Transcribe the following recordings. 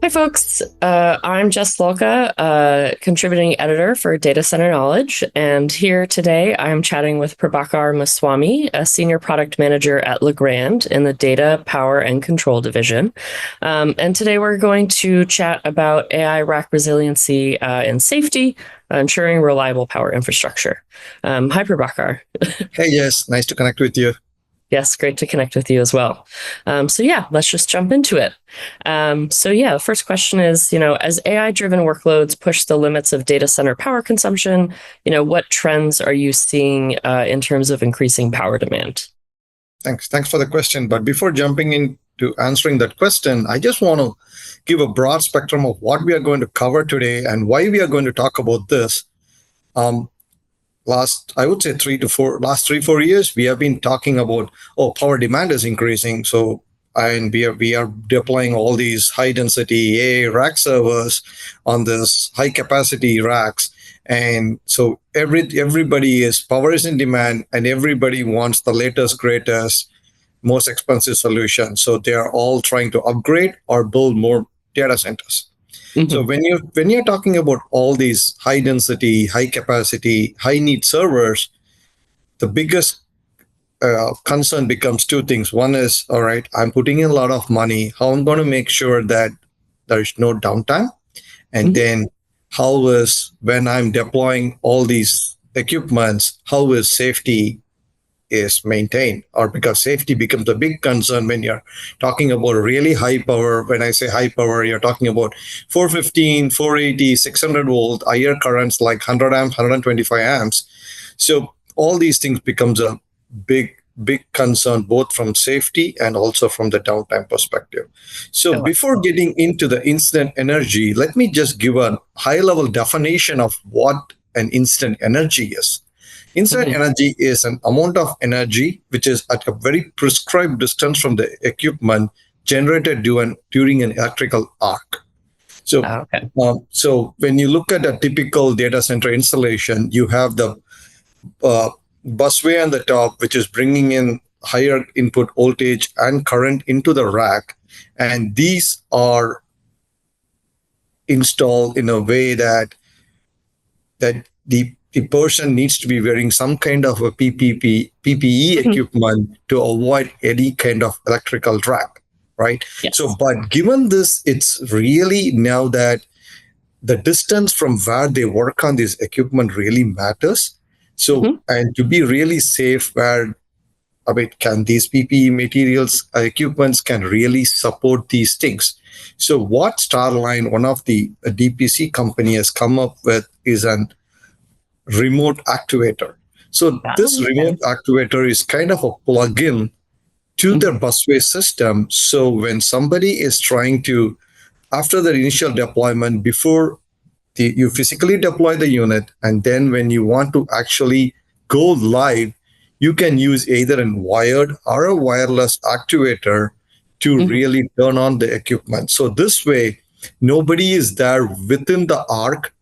Hi, folks. I'm Jess Lolka, contributing editor for Data Center Knowledge. And here today, I'm chatting with Prabhakar Muthuswamy, a senior product manager at Legrand in the Data, Power, and Control division. And today, we're going to chat about AI rack resiliency and safety, ensuring reliable power infrastructure. Hi, Prabhakar. Hey, yes, nice to connect with you. Yes, great to connect with you as well. Let's just jump into it. The first question is, as AI-driven workloads push the limits of data center power consumption, what trends are you seeing in terms of increasing power demand? Thanks for the question. But before jumping into answering that question, I just want to give a broad spectrum of what we are going to cover today and why we are going to talk about this. I would say last 3-4 years, we have been talking about, power demand is increasing. And we are deploying all these high density AI rack servers on this high capacity racks. And so power is in demand, and everybody wants the latest, greatest, most expensive solution. So they are all trying to upgrade or build more data centers. Mm-hmm. So when you're talking about all these high density, high capacity, high need servers, the biggest concern becomes two things. One is, all right, I'm putting in a lot of money. How I'm going to make sure that there is no downtime? And then when I'm deploying all these equipments, how is safety is maintained? Or because safety becomes a big concern when you're talking about really high power. When I say high power, you're talking about 415, 480, 600 volt, higher currents like 100 amps, 125 amps. So all these things becomes a big concern, both from safety and also from the downtime perspective. So before getting into the incident energy, let me just give a high level definition of what an incident energy is. Incident energy is an amount of energy which is at a very prescribed distance from the equipment generated during an electrical arc. So when you look at a typical data center installation, you have the busway on the top, which is bringing in higher input voltage and current into the rack. And these are installed in a way that the person needs to be wearing some kind of a PPE equipment to avoid any kind of electrical drag, right? Yes. So, but given this, it's really now that the distance from where they work on this equipment really matters. So, and to be really safe, can these PPE materials, equipments can really support these things. So what Starline, one of the DPC company, has come up with is an remote actuator. So this remote actuator is kind of a plug-in to their busway system. So when somebody is trying to, after the initial deployment, before you physically deploy the unit, and then when you want to actually go live, you can use either a wired or a wireless actuator to really turn on the equipment. So this way, nobody is there within the arc,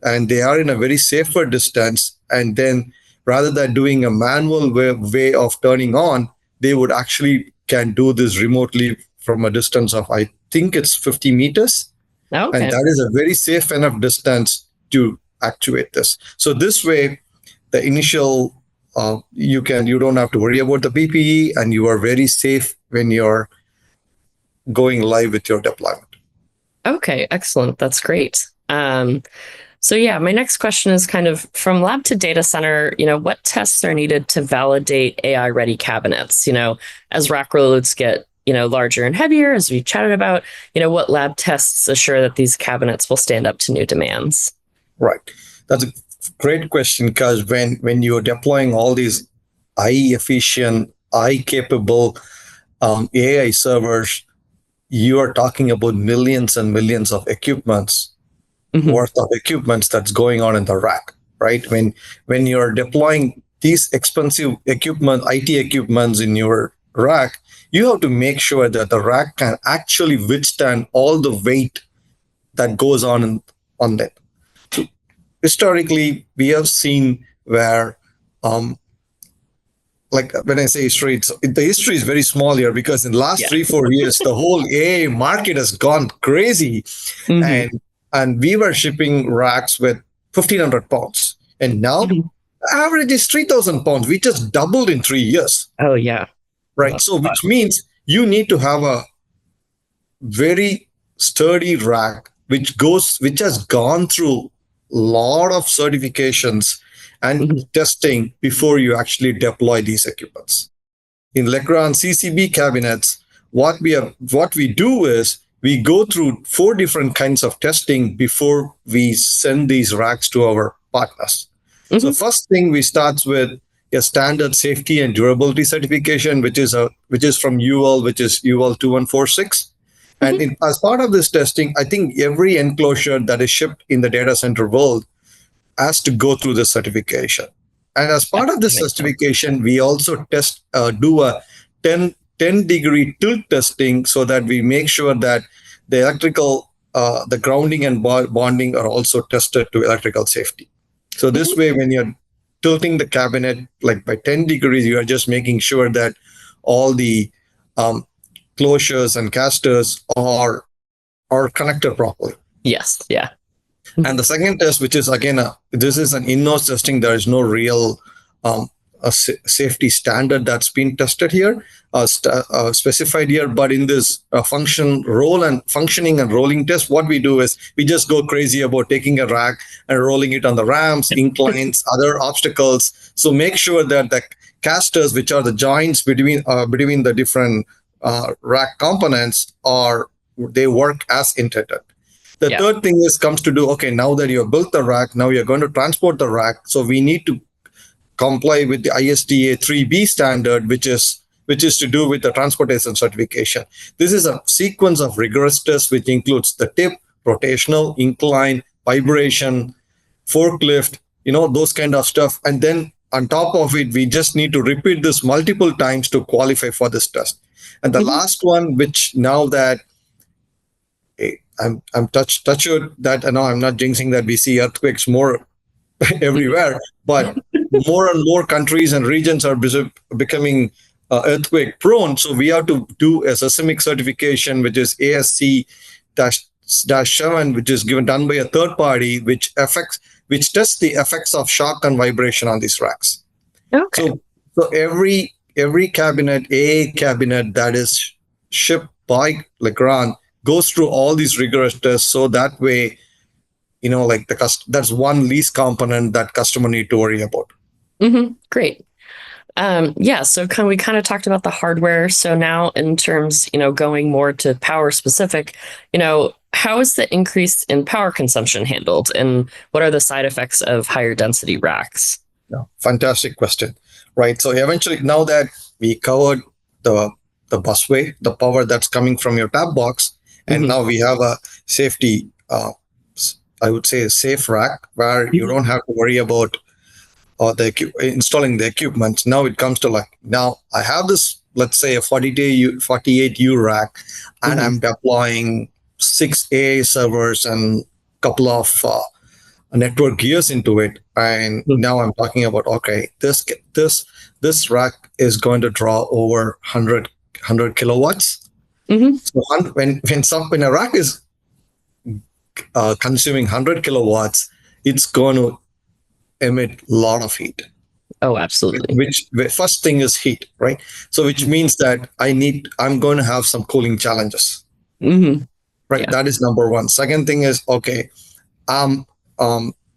and they are in a very safer distance. And then rather than doing a manual way of turning on, they would actually can do this remotely from a distance of, I think it's 50 meters. Okay. And that is a very safe enough distance to actuate this. So this way, the initial, you don't have to worry about the PPE, and you are very safe when you're going live with your deployment. Okay, excellent. That's great. My next question is kind of from lab to data center, what tests are needed to validate AI-ready cabinets? As rack loads get, larger and heavier, as we chatted about, what lab tests assure that these cabinets will stand up to new demands? Right. That's a great question, because when you're deploying all these efficient, capable AI servers, you are talking about millions and millions of equipments worth of equipments that's going on in the rack, right? When you're deploying these expensive equipment, IT equipments in your rack, you have to make sure that the rack can actually withstand all the weight that goes on it. So historically, we have seen where like when I say history, the history is very small here because in the last Yeah. 3-4 years, the whole AI market has gone crazy, Hmm. and we were shipping racks with 1,500 pounds, and now Hmm. the average is 3,000 pounds. We just doubled in 3 years, Oh, yeah. right? That's So wild. which means you need to have a very sturdy rack which has gone through a lot of certifications and Mhm. testing before you actually deploy these equipments. In Legrand CCB cabinets, what we do is we go through 4 different kinds of testing before we send these racks to our partners. So Mhm. first thing we start with a standard safety and durability certification, which is from UL, which is UL 2146. And Mhm. as part of this testing, I think every enclosure that is shipped in the data center world has to go through this certification. And as Yeah, part of that this makes sense. certification, we also do a 10 degree tilt testing so that we make sure that the electrical, the grounding and bonding are also tested to electrical safety. So Mhm. this way, when you're tilting the cabinet like by 10 degrees, you are just making sure that all the um, closures and casters are connected properly. Yes. Yeah. And Mhm. the second test, which is again, this is an in-house testing. There is no real um, safety standard that's been tested here, specified here. But in this functioning and rolling test, what we do is we just go crazy about taking a rack and rolling it on the ramps, inclines, other obstacles. So make sure that the casters, which are the joints between the different rack components, are they work as intended. The Yeah. third thing is comes to do, okay, now that you have built the rack, now you're going to transport the rack. So we need to comply with the ISTA 3B standard, which is to do with the transportation certification. This is a sequence of rigorous tests which includes the tip, rotational, incline, vibration, forklift, those kind of stuff. And then on top of it, we just need to repeat this multiple times to qualify for this test. And the Mhm. last one, which now that I'm touched that I know I'm not jinxing that we see earthquakes more everywhere, but more and more countries and regions are becoming earthquake prone. So we have to do a seismic certification, which is ASC dash 7, which is done by a third party, which tests the effects of shock and vibration on these racks. Okay. So every cabinet, a cabinet that is shipped by Legrand goes through all these rigorous tests. So that way, like that's one least component that customer need to worry about. Great. Yeah, so we kind of talked about the hardware. So now in terms, going more to power specific, how is the increase in power consumption handled and what are the side effects of higher density racks? Yeah, fantastic question. Right. So eventually, now that we covered the the busway, the power that's coming from your tap box, and Hmm. now we have a safety, I would say a safe rack where you Hmm. don't have to worry about installing the equipment. Now it comes to like, now I have this, let's say a 48U rack, and Hmm. I'm deploying 6 AI servers and couple of network gears into it. And now I'm talking about, okay, this rack is going to draw over 100 kilowatts. Hmm. So when a rack is consuming 100 kilowatts, it's going to emit a lot of heat. Oh, absolutely. Which first thing is heat, right? So which means that I'm going to have some cooling challenges, Hmm. right? Yeah. That is number one. Second thing is, okay, um,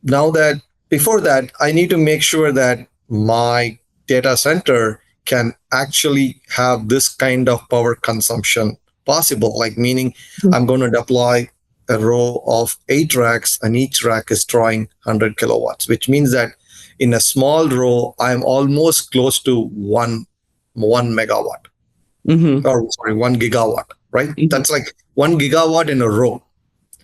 now that before that, I need to make sure that my data center can actually have this kind of power consumption possible. Like meaning, I'm going to deploy a row of 8 racks, and each rack is drawing 100 kilowatts, which means that in a small row, I'm almost close to one megawatt, Hmm. or sorry, 1 gigawatt, right? Hmm. That's like 1 gigawatt in a row.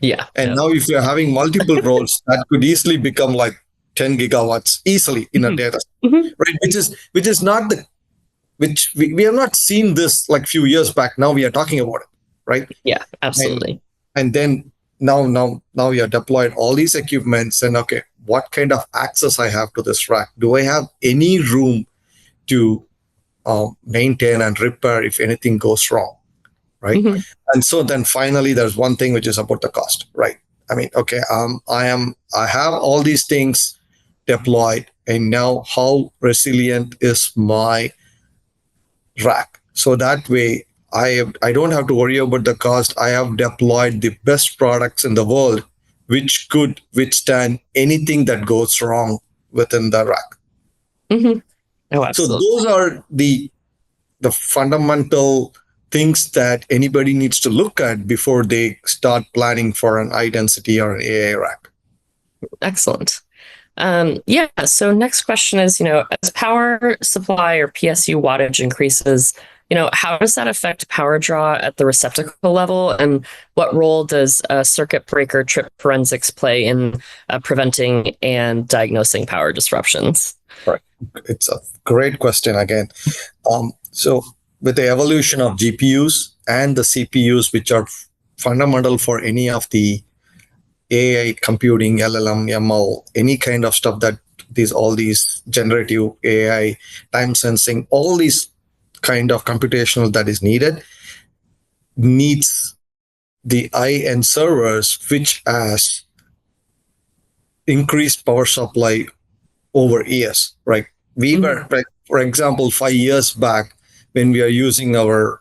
Yeah. And Yeah. now, if you're having multiple roles, that could easily become like 10 gigawatts easily in a Hmm. data, Hmm. right? Which is not the which we have not seen this like few years back. Now we are talking about it, right? Yeah, And absolutely. and then now you have deployed all these equipments, and okay, what kind of access I have to this rack? Do I have any room to maintain and repair if anything goes wrong, right? Mm-hmm. And so then finally, there's one thing which is about the cost, right? I mean, okay, I have all these things deployed, and now how resilient is my rack? So that way, I don't have to worry about the cost. I have deployed the best products in the world, which could withstand anything that goes wrong within the rack. Mm-hmm. Oh, So absolutely. those are the fundamental things that anybody needs to look at before they start planning for an high density or an AI rack. Excellent. Yeah. So next question is, as power supply or PSU wattage increases, how does that affect power draw at the receptacle level? And what role does circuit breaker trip forensics play in preventing and diagnosing power disruptions? Right. It's a great question again. So with the evolution of GPUs and the CPUs, which are fundamental for any of the AI computing, LLM, ML, any kind of stuff that all these generative AI, time sensing, all these kind of computational that is needs the high-end servers, which has increased power supply over years, right? We were, like, for example, 5 years back, when we are using our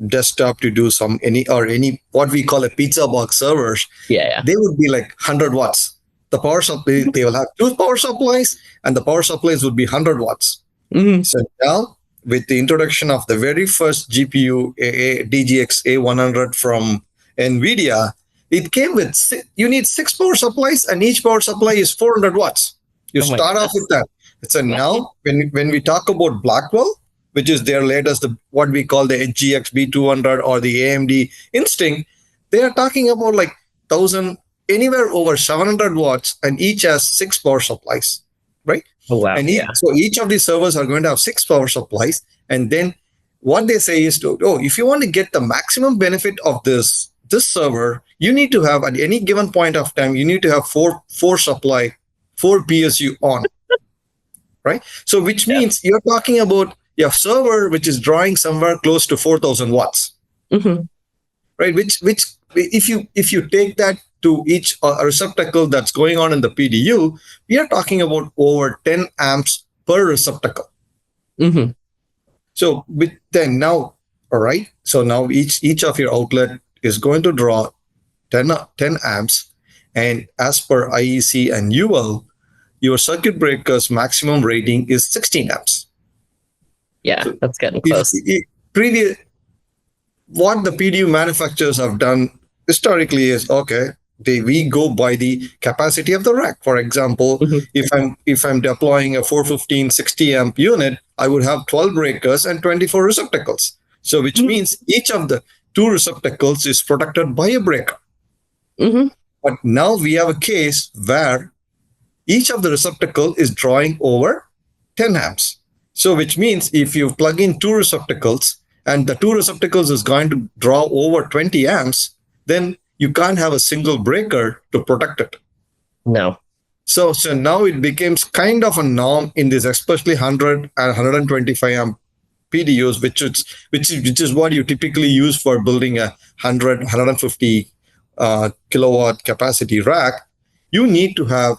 desktop to do any what we call a pizza box servers, Yeah. they would be like 100 watts. The power supply, they will have two power supplies, and the power supplies would be 100 watts. Mm-hmm. So now, with the introduction of the very first GPU, DGX A100 from NVIDIA, it came with you need six power supplies, and each power supply is 400 watts. You Oh my start off goodness. with that. So now, when we talk about Blackwell, which is their latest, what we call the HGX B200 or the AMD Instinct, they are talking about like 1,000, anywhere over 700 watts, and each has six power supplies, right? Oh, wow. And Yeah. so each of these servers are going to have six power supplies. And then what they say is, if you want to get the maximum benefit of this server, you need to have, at any given point of time, you need to have four PSU on, right? So which Yeah. means you're talking about your server, which is drawing somewhere close to 4,000 watts, Mm-hmm. right? Which if you take that to each receptacle that's going on in the PDU, we are talking about over 10 amps per receptacle. Mm-hmm. So then now, all right. So now each of your outlet is going to draw 10 amps, and as per IEC and UL, your circuit breaker's maximum rating is 16 amps. Yeah, So that's getting if close. previous what the PDU manufacturers have done historically is, okay, we go by the capacity of the rack. For example, Mm-hmm. if I'm deploying a 415 60 amp unit, I would have 12 breakers and 24 receptacles. So which means each of the two receptacles is protected by a breaker. Mm-hmm. But now we have a case where each of the receptacle is drawing over 10 amps. So which means if you plug in two receptacles, and the two receptacles is going to draw over 20 amps, then you can't have a single breaker to protect it. No. So now it becomes kind of a norm in this, especially 100 and 125 amp PDUs, which is what you typically use for building a 150 kilowatt capacity rack. You need to have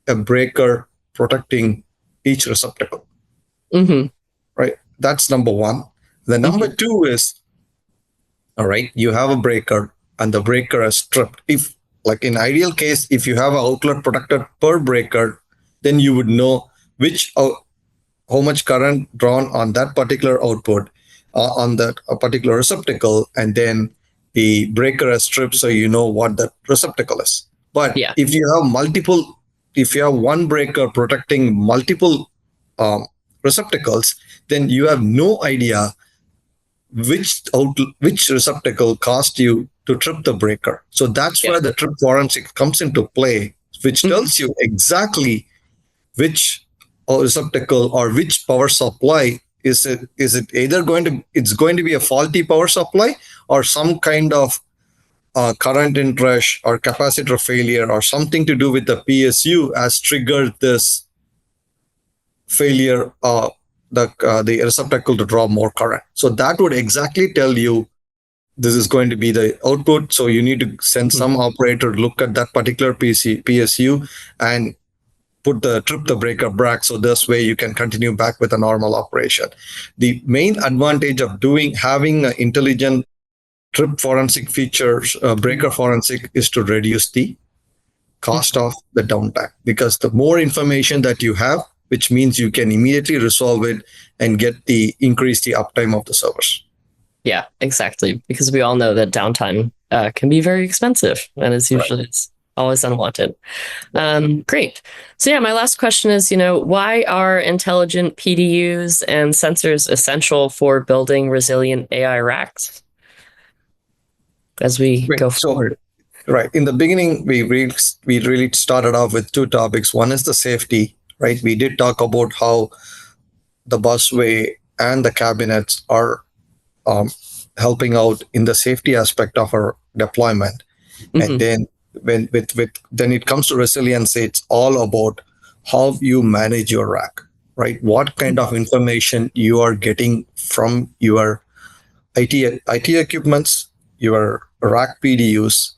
a breaker protecting each receptacle. Mm-hmm. Right? That's number one. The number two is, all right, you have a breaker and the breaker is stripped. If, like in ideal case, if you have an outlet protected per breaker, then you would know how much current drawn on that particular output, on that particular receptacle, and then the breaker is stripped, so you know what that receptacle is. But Yeah. if you have one breaker protecting multiple receptacles, then you have no idea which receptacle caused you to trip the breaker. So that's where the trip forensic comes into play, which tells you exactly which receptacle or which power supply is it either going to be a faulty power supply, or some kind of current inrush or capacitor failure, or something to do with the PSU has triggered this failure the receptacle to draw more current. So that would exactly tell you this is going to be the output. So you need to send some operator to look at that particular PSU and trip the breaker back. So this way you can continue back with a normal operation. The main advantage of having an intelligent trip forensic features, breaker forensic, is to reduce the cost of the downtime, because the more information that you have, which means you can immediately resolve it and increase the uptime of the servers. Yeah, exactly. Because we all know that downtime can be very expensive, and it's usually it's always unwanted. Great. So yeah, my last question is, why are intelligent PDUs and sensors essential for building resilient AI racks as we go forward? Right. In the beginning, we really started off with two topics. One is the safety, right? We did talk about how the busway and the cabinets are helping out in the safety aspect of our deployment. And then then it comes to resiliency, it's all about how you manage your rack, right? What kind of information you are getting from your IT equipments, your rack PDUs.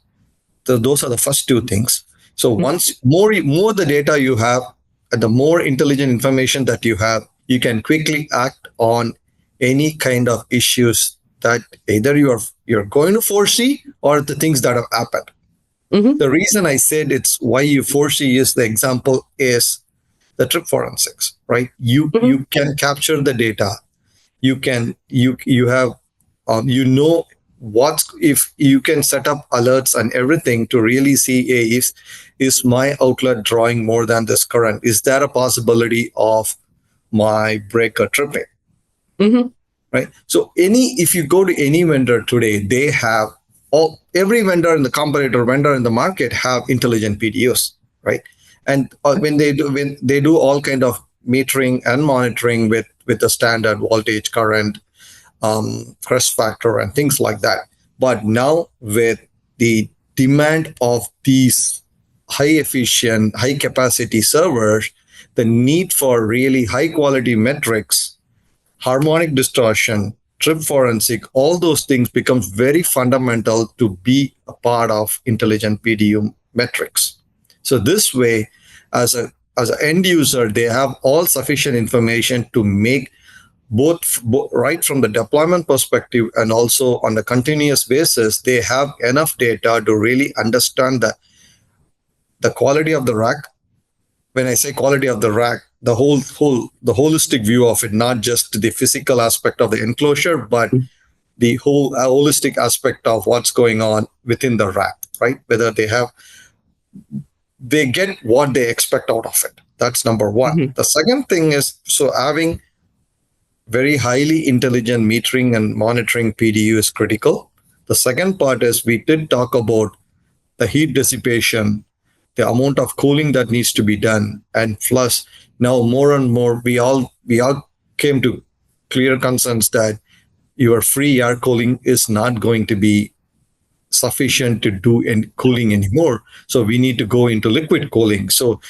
Those are the first two things. So once more the data you have, the more intelligent information that you have, you can quickly act on any kind of issues that either you're going to foresee or the things that have happened. The reason I said it's why you foresee is the example is the trip forensics, right? You can capture the data. You have if you can set up alerts and everything to really see, hey, is my outlet drawing more than this current? Is there a possibility of my breaker tripping? Right. So if you go to any vendor today, they have every vendor in the competitor vendor in the market have intelligent PDUs, right? And when they do all kind of metering and monitoring with the standard voltage, current, crest factor, and things like that. But now with the demand of these high efficient, high capacity servers, the need for really high quality metrics, harmonic distortion, trip forensic, all those things becomes very fundamental to be a part of intelligent PDU metrics. So this way, as an end user, they have all sufficient information to make both right from the deployment perspective and also on a continuous basis, they have enough data to really understand the quality of the rack. When I say quality of the rack, the holistic view of it, not just the physical aspect of the enclosure, but the whole holistic aspect of what's going on within the rack, right? Whether they get what they expect out of it. That's number one. The second thing is, so having very highly intelligent metering and monitoring PDU is critical. The second part is we did talk about the heat dissipation, the amount of cooling that needs to be done, and plus now more and more we all came to clear concerns that your free air cooling is not going to be sufficient to do cooling anymore. So we need to go into liquid cooling. So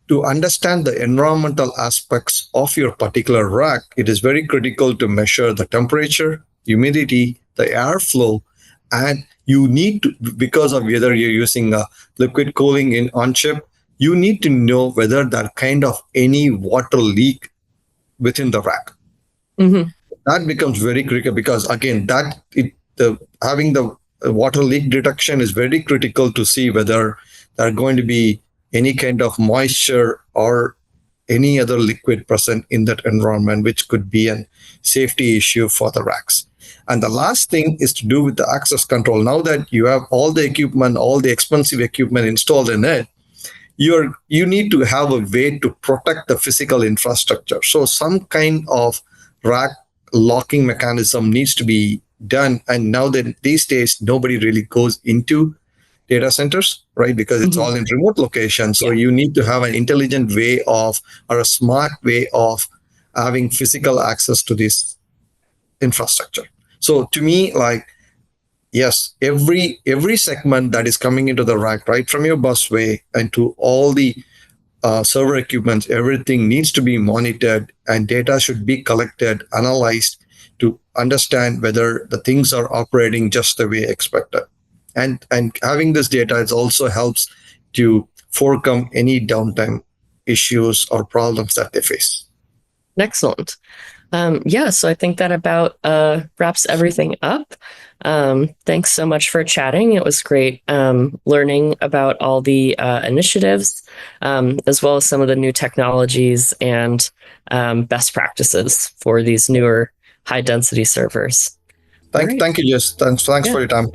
to understand the environmental aspects of your particular rack, it is very critical to measure the temperature, humidity, the airflow, and you need to, because of whether you're using a liquid cooling on chip, you need to know whether there kind of any water leak within the rack. That becomes very critical because again, having the water leak detection is very critical to see whether there are going to be any kind of moisture or any other liquid present in that environment, which could be a safety issue for the racks. And the last thing is to do with the access control. Now that you have all the equipment, all the expensive equipment installed in it, you need to have a way to protect the physical infrastructure. So some kind of rack locking mechanism needs to be done. And now that these days, nobody really goes into data centers, right? Because it's all in remote locations. So you need to have an intelligent way or a smart way of having physical access to this infrastructure. So to me, yes, every segment that is coming into the rack, right from your busway and to all the server equipment, everything needs to be monitored, and data should be collected, analyzed to understand whether the things are operating just the way expected. And having this data, it also helps to overcome any downtime issues or problems that they face. Excellent. Yeah, so I think that about wraps everything up. Thanks so much for chatting. It was great learning about all the initiatives, as well as some of the new technologies and best practices for these newer high density servers. Thank you, Jess. Thanks Yeah. for your time.